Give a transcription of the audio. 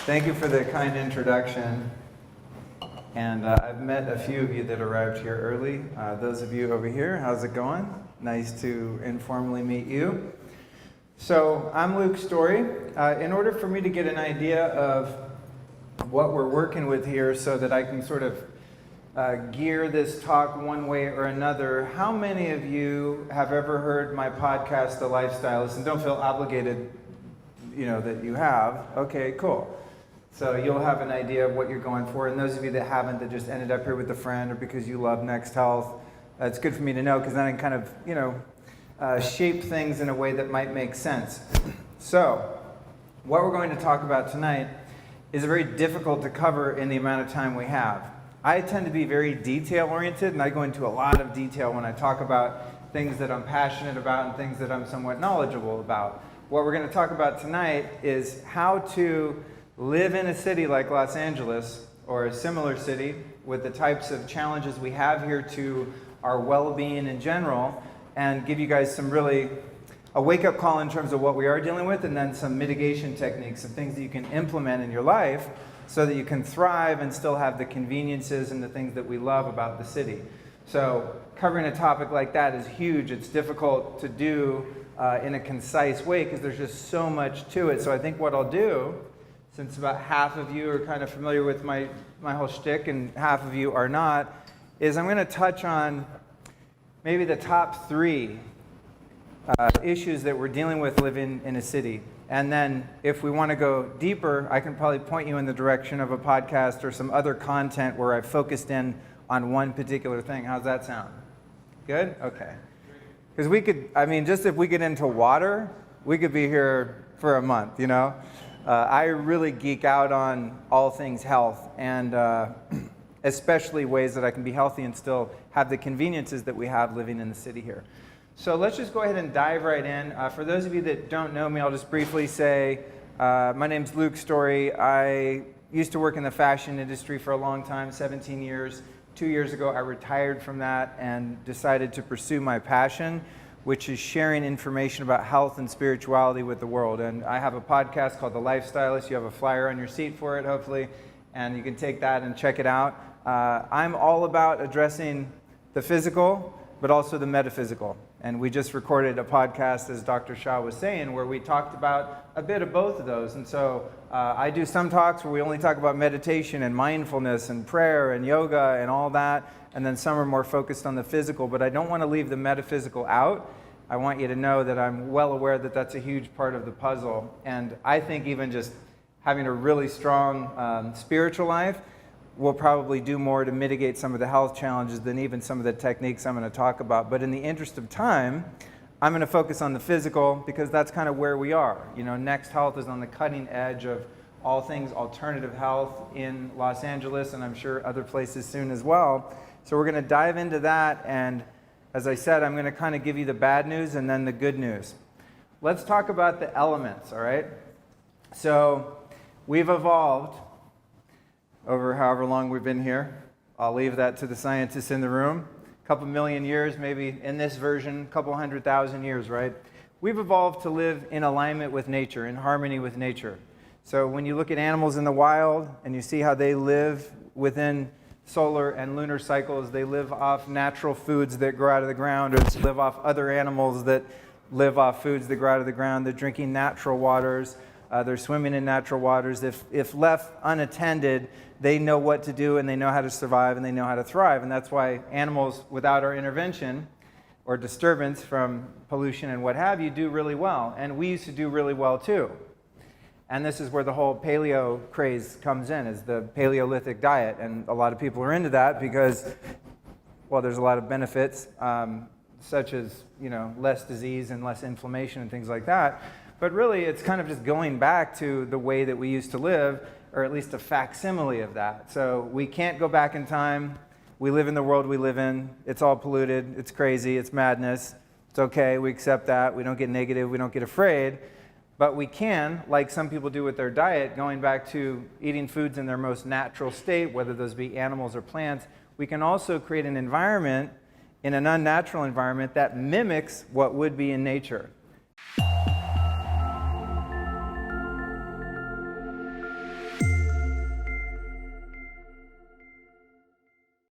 Thank you for the kind introduction. And I've met a few of you that arrived here early. Those of you over here, how's it going? Nice to informally meet you. So I'm Luke Storey. In order for me to get an idea of what we're working with here so that I can sort of gear this talk one way or another, how many of you have ever heard my podcast, The Life Stylist? And don't feel obligated, that you have. Okay, cool. So you'll have an idea of what you're going for. And those of you that haven't, that just ended up here with a friend or because you love Next Health, it's good for me to know because then I can kind of, shape things in a way that might make sense. So what we're going to talk about tonight is very difficult to cover in the amount of time we have. I tend to be very detail-oriented, and I go into a lot of detail when I talk about things that I'm passionate about and things that I'm somewhat knowledgeable about. What we're going to talk about tonight is how to live in a city like Los Angeles, or a similar city, with the types of challenges we have here to our well-being in general, and give you guys some really a wake-up call in terms of what we are dealing with, and then some mitigation techniques and things that you can implement in your life so that you can thrive and still have the conveniences and the things that we love about the city. So covering a topic like that is huge. It's difficult to do in a concise way because there's just so much to it. So I think what I'll do, since about half of you are kind of familiar with my whole shtick and half of you are not, is I'm going to touch on maybe the top three issues that we're dealing with living in a city. And then if we want to go deeper, I can probably point you in the direction of a podcast or some other content where I've focused in on one particular thing. How's that sound? Good? Okay. Because we could, just if we get into water, we could be here for a month, I really geek out on all things health, and especially ways that I can be healthy and still have the conveniences that we have living in the city here. So let's just go ahead and dive right in. For those of you that don't know me, I'll just briefly say, my name's Luke Storey. I used to work in the fashion industry for a long time, 17 years. 2 years ago, I retired from that and decided to pursue my passion, which is sharing information about health and spirituality with the world. And I have a podcast called The Life Stylist. You have a flyer on your seat for it, hopefully, and you can take that and check it out. I'm all about addressing the physical, but also the metaphysical. And we just recorded a podcast, as Dr. Shah was saying, where we talked about a bit of both of those. And so I do some talks where we only talk about meditation and mindfulness and prayer and yoga and all that. And then some are more focused on the physical. But I don't want to leave the metaphysical out. I want you to know that I'm well aware that that's a huge part of the puzzle. And I think even just having a really strong spiritual life will probably do more to mitigate some of the health challenges than even some of the techniques I'm going to talk about. But in the interest of time, I'm going to focus on the physical because that's kind of where we are. Next Health is on the cutting edge of all things alternative health in Los Angeles, and I'm sure other places soon as well. So we're going to dive into that, and as I said, I'm going to kind of give you the bad news and then the good news. Let's talk about the elements, all right? So we've evolved over however long we've been here. I'll leave that to the scientists in the room. A couple million years, maybe in this version, a couple 100,000 years, right? We've evolved to live in alignment with nature, in harmony with nature. So when you look at animals in the wild and you see how they live within solar and lunar cycles, they live off natural foods that grow out of the ground, or live off other animals that live off foods that grow out of the ground. They're drinking natural waters. They're swimming in natural waters. If left unattended, they know what to do and they know how to survive and they know how to thrive. And that's why animals, without our intervention or disturbance from pollution and what have you, do really well. And we used to do really well too. And this is where the whole paleo craze comes in, is the Paleolithic diet. And a lot of people are into that because, well, there's a lot of benefits, such as, less disease and less inflammation and things like that. But really, it's kind of just going back to the way that we used to live, or at least a facsimile of that. So we can't go back in time. We live in the world we live in. It's all polluted. It's crazy. It's madness. It's okay. We accept that. We don't get negative. We don't get afraid. But we can, like some people do with their diet, going back to eating foods in their most natural state, whether those be animals or plants, we can also create an environment, in an unnatural environment, that mimics what would be in nature.